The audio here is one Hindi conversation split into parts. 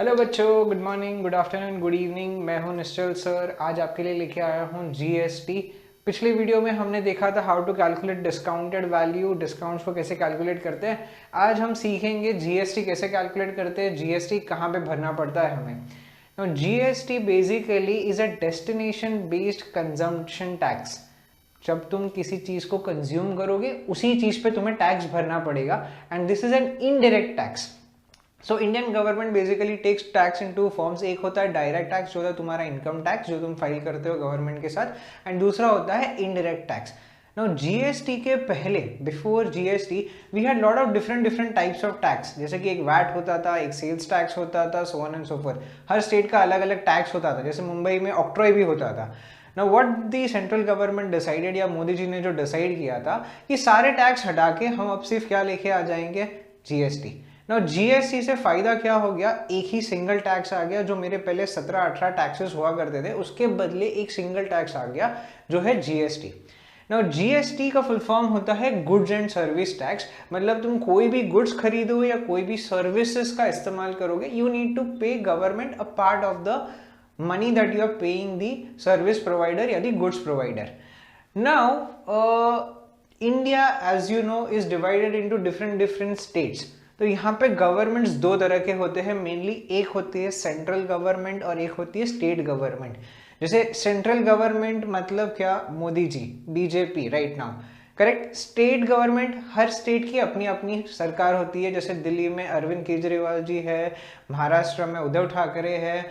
हेलो बच्चों, good morning, good afternoon, good evening. मैं हूं निश्चल सर। आज आपके लिए लेके आया हूं जीएसटी। पिछली वीडियो में हमने देखा था how to calculate discounted value, discounts को कैसे कैलकुलेट करते हैं। आज हम सीखेंगे जीएसटी कैसे कैलकुलेट करते हैं, जीएसटी कहाँ पे भरना पड़ता है हमें। Now, GST basically is a destination based consumption tax. जब तुम किसी चीज को कंज्यूम करोगे उसी चीज पे तुम्हें टैक्स भरना पड़ेगा and this is an indirect tax. So Indian government basically takes tax in two forms. एक होता है डायरेक्ट टैक्स जो है तुम्हारा इनकम टैक्स जो तुम फाइल करते हो गवर्नमेंट के साथ, एंड दूसरा होता है इनडायरेक्ट टैक्स। Now GST के पहले, before GST we had lot of different types of tax. जैसे कि एक वैट होता था, एक सेल्स टैक्स होता था, so on and so forth. Her state का अलग अलग टैक्स होता था। जैसे मुंबई में ऑक्ट्रॉय भी होता था। Now what the central government decided, या मोदी जी ने जो डिसाइड किया था कि सारे टैक्स हटा के हम अब सिर्फ क्या लेके आ जाएंगे, GST। Now GST से फायदा क्या हो गया, एक ही सिंगल टैक्स आ गया। जो मेरे पहले 17-18 टैक्सेस हुआ करते थे उसके बदले एक सिंगल टैक्स आ गया जो है GST। Now GST का फुल फॉर्म होता है गुड्स एंड सर्विस टैक्स। मतलब तुम कोई भी गुड्स खरीदो या कोई भी सर्विसेज का इस्तेमाल करोगे, you need to pay government a part of the money that you are paying the service provider या the goods provider. Now India as you know is divided into different states. तो यहाँ पे गवर्नमेंट्स दो तरह के होते हैं मेनली। एक होती है सेंट्रल गवर्नमेंट और एक होती है स्टेट गवर्नमेंट। जैसे सेंट्रल गवर्नमेंट मतलब क्या, Modi ji, BJP right now, correct. State government, हर स्टेट की अपनी अपनी सरकार होती है। जैसे दिल्ली में अरविंद केजरीवाल जी है, महाराष्ट्र में उद्धव ठाकरे है,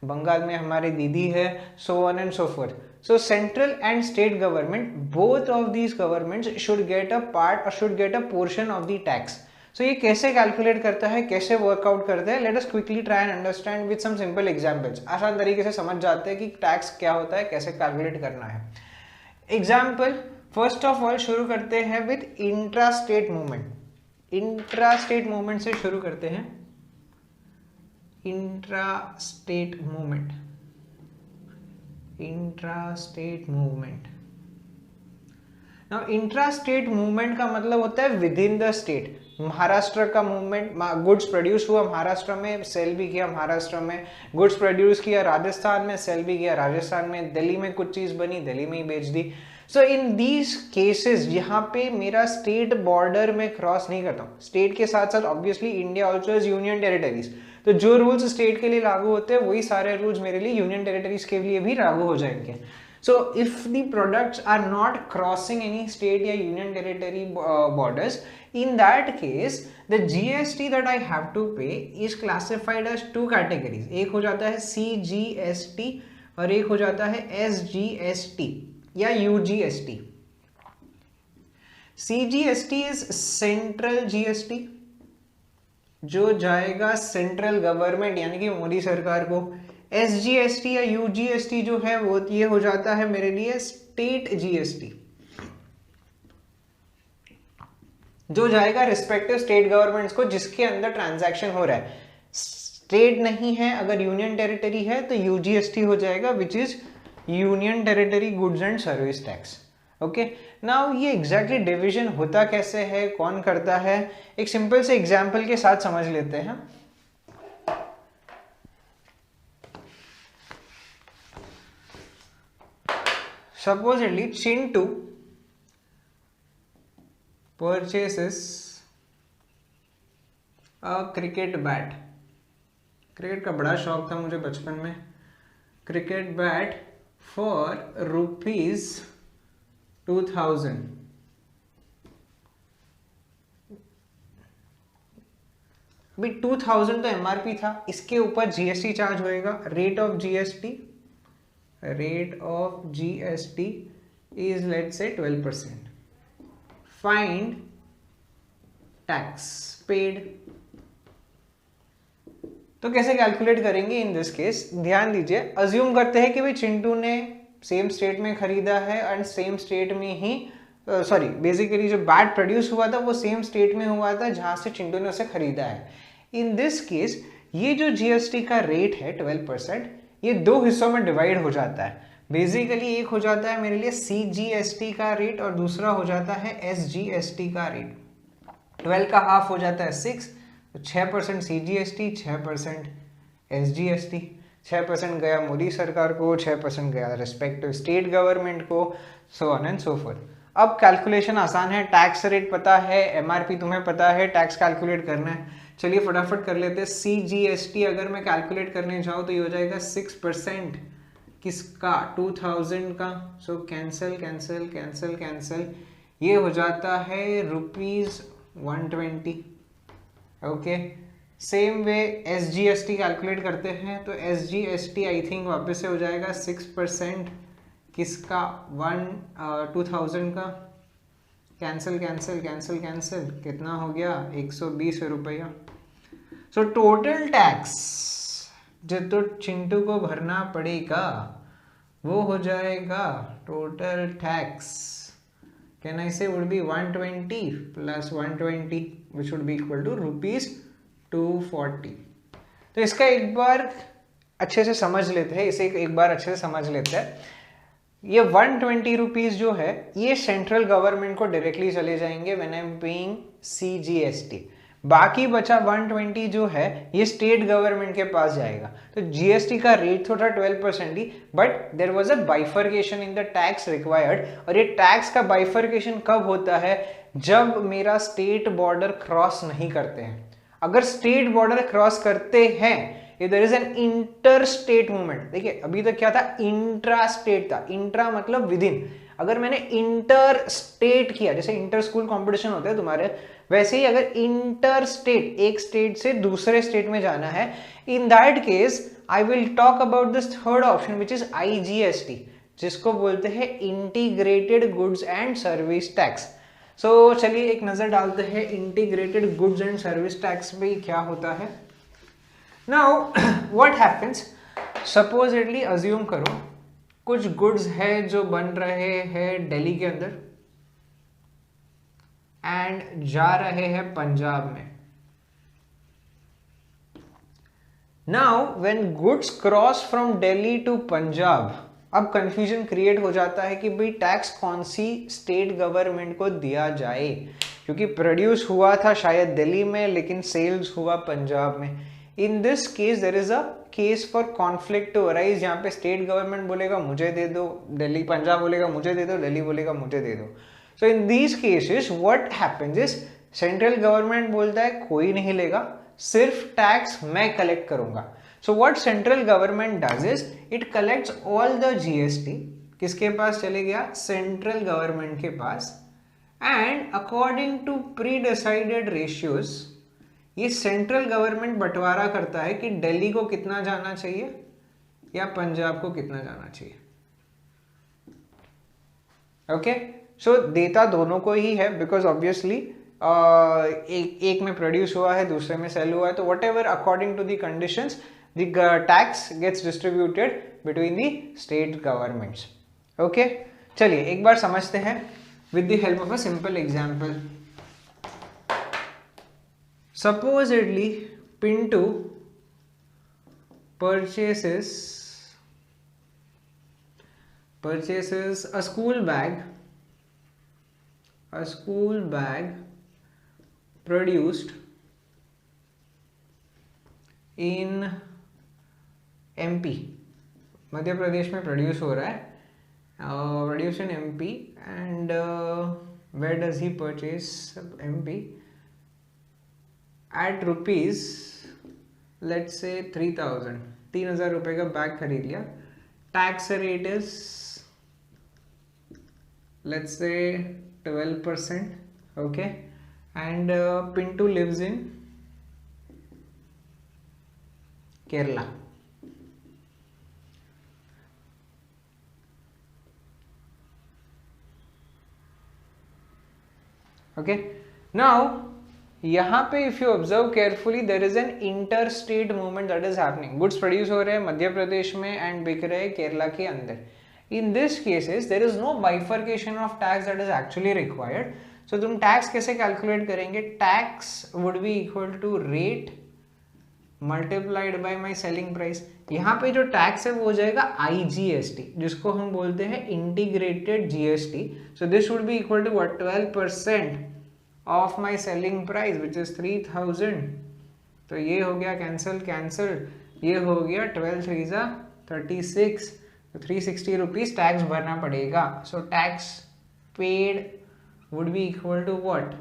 बंगाल में हमारी दीदी है, so on and so fourth. So central and state government, both of these governments should get a part or should get a portion of the tax. So ये कैसे कैलकुलेट करता है, कैसे वर्कआउट करता है, let us quickly try and understand with some simple examples. आसान तरीके से समझ जाते हैं कि टैक्स क्या होता है, कैसे कैलकुलेट करना है। एग्जांपल, फर्स्ट ऑफ ऑल शुरू करते हैं with intra state movement. Intra state movement से शुरू करते हैं। Intra state movement, intrastate movement. Now intrastate movement का मतलब होता है with in the state. Maharashtra का मूवमेंट, गुड्स प्रोड्यूस हुआ महाराष्ट्र में, सेल भी किया महाराष्ट्र में। गुड्स प्रोड्यूस किया राजस्थान में, सेल भी किया राजस्थान में। दिल्ली में कुछ चीज बनी, दिल्ली में ही बेच दी। सो इन दीज केसेस यहाँ पे मेरा स्टेट बॉर्डर में क्रॉस नहीं करता हूँ। स्टेट के साथ साथ obviously India also is union territories. तो जो रूल्स स्टेट के लिए लागू होते हैं वही सारे रूल्स मेरे लिए यूनियन टेरिटरीज के लिए भी लागू हो जाएंगे। So if the products are not crossing any state या union territory borders, in that case the GST that I have to pay is classified as two categories. एक हो जाता है CGST और एक हो जाता है SGST या UGST। CGST is central GST, जो जाएगा सेंट्रल गवर्नमेंट यानी कि मोदी सरकार को। SGST या UGST जो है वो ये हो जाता है मेरे लिए स्टेट GST, जो जाएगा रिस्पेक्टिव स्टेट गवर्नमेंट्स को जिसके अंदर ट्रांजैक्शन हो रहा है। स्टेट नहीं है, अगर यूनियन टेरिटरी है तो UGST हो जाएगा which is union territory goods and service tax. Okay, now ये एग्जैक्टली डिवीजन होता कैसे है, कौन करता है, एक सिंपल से एग्जांपल के साथ समझ लेते हैं। Supposedly Chintu purchases a cricket bat। Cricket का बड़ा शौक था मुझे बचपन में। Cricket bat for ₹2000। अभी 2000 तो MRP था, इसके ऊपर GST चार्ज होएगा। Rate of GST is let's say 12%। Find tax paid. तो कैसे कैलकुलेट करेंगे इन दिस केस, ध्यान दीजिए। अज्यूम करते हैं कि भाई चिंटू ने सेम स्टेट में खरीदा है एंड सेम स्टेट में ही बेसिकली जो बैट प्रोड्यूस हुआ था वो सेम स्टेट में हुआ था जहां से चिंटू ने उसे खरीदा है। इन दिस केस ये जो GST का रेट है 12%, ये दो हिस्सों में डिवाइड हो जाता है। बेसिकली एक हो जाता है मेरे लिए CGST का रेट और दूसरा हो जाता है SGST का रेट। 12 का हाफ हो जाता है 6, तो 6% CGST, 6% SGST 6% गया मोदी सरकार को, 6% गया रिस्पेक्टिव स्टेट गवर्नमेंट को, so on and so fourth. अब कैलकुलेशन आसान है, टैक्स रेट पता है, MRP तुम्हें पता है, टैक्स कैलकुलेट करना है। चलिए फटाफट कर लेते हैं। CGST अगर मैं कैलकुलेट करने जाऊँ तो ये हो जाएगा 6% किसका, 2000 का। सो कैंसिल कैंसिल कैंसिल कैंसिल, ये हो जाता है ₹120। Okay, same way SGST calculate करते हैं तो SGST आई थिंक वापस से हो जाएगा 6% किसका, 2000 का। कैंसिल कैंसिल कैंसिल कैंसिल, कितना हो गया, 120 रुपया। सो टोटल टैक्स जो तो चिंटू को भरना पड़ेगा वो हो जाएगा, total tax can I say would be 120 plus 120 which would be equal to ₹240। तो इसका एक बार अच्छे से समझ लेते हैं, इसे एक बार अच्छे से समझ लेते हैं। ये 120 रुपीज जो है ये सेंट्रल गवर्नमेंट को डायरेक्टली चले जाएंगे when I am paying CGST। बाकी बचा 120 जो है ये स्टेट गवर्नमेंट के पास जाएगा। तो GST का रेट तो था 12% ही, but there was a bifurcation in the tax required. और ये टैक्स का बाइफर्केशन कब होता है, जब मेरा स्टेट बॉर्डर क्रॉस नहीं करते हैं। अगर स्टेट बॉर्डर क्रॉस करते हैं, there is an inter state movement. देखिए अभी तक क्या था, इंट्रा स्टेट था, इंट्रा मतलब विद इन। अगर मैंने इंटर स्टेट किया, जैसे इंटर स्कूल कंपटीशन होते हैं तुम्हारे, वैसे ही अगर इंटर स्टेट, एक स्टेट से दूसरे स्टेट में जाना है, in that case I will talk about this third option which is IGST, जिसको बोलते हैं integrated goods and service tax. So चलिए एक नजर डालते हैं integrated goods and service tax में क्या होता है। Now what happens, supposedly assume करो कुछ गुड्स है जो बन रहे हैं दिल्ली के अंदर एंड जा रहे हैं पंजाब में। Now when goods cross from Delhi to Punjab, अब कंफ्यूजन क्रिएट हो जाता है कि भाई टैक्स कौन सी स्टेट गवर्नमेंट को दिया जाए, क्योंकि प्रोड्यूस हुआ था शायद दिल्ली में लेकिन सेल्स हुआ पंजाब में। In this case there is a case for conflict to arise, जहाँ पे स्टेट गवर्नमेंट बोलेगा मुझे दे दो, दिल्ली पंजाब बोलेगा मुझे दे दो, दिल्ली बोलेगा मुझे दे दो। So in these cases what happens is, central government बोलता है कोई नहीं लेगा, सिर्फ टैक्स मैं कलेक्ट करूंगा। So what central government does is it collects all the GST, किसके पास चले गया, सेंट्रल गवर्नमेंट के पास, and according to pre decided ratios ये सेंट्रल गवर्नमेंट बंटवारा करता है कि दिल्ली को कितना जाना चाहिए या पंजाब को कितना जाना चाहिए। ओके, सो देता दोनों को ही है, बिकॉज ऑब्वियसली एक में प्रोड्यूस हुआ है दूसरे में सेल हुआ है, तो whatever according to the conditions the tax gets distributed between the state governments. Okay, चलिए एक बार समझते हैं with the help of a simple example. Supposedly Pintu purchases a school bag produced in MP, Madhya Pradesh में प्रोड्यूस हो रहा है, प्रोड्यूस इन MP, एंड where does he purchase MP? At rupees let's say 3000 रुपए का बैग खरीद लिया, tax rate is let's say 12%, okay, and Pintu lives in Kerala. Okay, now यहाँ पे if you observe carefully there is an inter state movement that is happening. Goods produce हो रहे हैं मध्य प्रदेश में एंड बिक रहे हैं केरला के अंदर। In this cases there is no bifurcation of tax that is actually required. So तुम टैक्स कैसे कैलकुलेट करेंगे, tax would be equal to rate multiplied by my selling price. यहाँ पे जो टैक्स है वो हो जाएगा IGST, जिसको हम बोलते हैं integrated GST। So this would be equal to 12% of my selling price which is 3000। तो ये हो गया कैंसिल कैंसिल, ये हो गया 12 3 जा 36, तो 360 रुपीज टैक्स भरना पड़ेगा. So tax paid would be equal to what,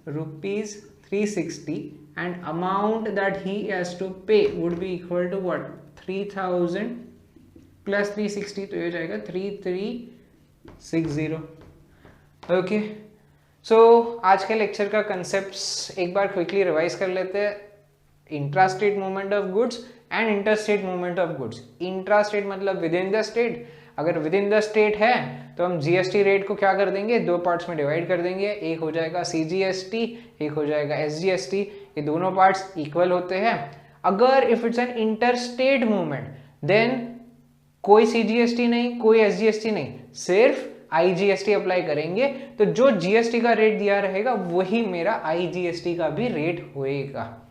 rupees 360, and amount that he has to pay would be equal to what, 3000 plus 360, तो ये जाएगा 3360. ओके, सो आज के लेक्चर का कंसेप्ट एक बार क्विकली रिवाइज कर लेते हैं. Intra state movement of goods and inter state movement of goods. Intra state मतलब विद इन द स्टेट. अगर विद इन द स्टेट है तो हम जीएसटी रेट को क्या कर देंगे, दो पार्ट्स में डिवाइड कर देंगे. एक हो जाएगा सीजीएसटी, एक हो जाएगा एसजीएसटी. ये दोनों पार्ट्स इक्वल होते हैं. अगर if it's an inter state movement then कोई सीजीएसटी नहीं, कोई एसजीएसटी नहीं, सिर्फ आईजीएसटी अप्लाई करेंगे. तो जो जीएसटी का रेट दिया रहेगा वही मेरा आईजीएसटी का भी रेट होएगा.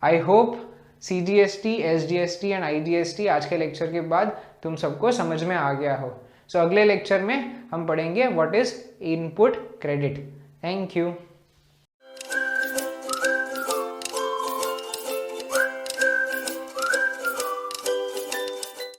I hope CGST, SGST and IGST आज के लेक्चर के बाद तुम सबको समझ में आ गया हो. सो अगले लेक्चर में हम पढ़ेंगे what is input credit. Thank you.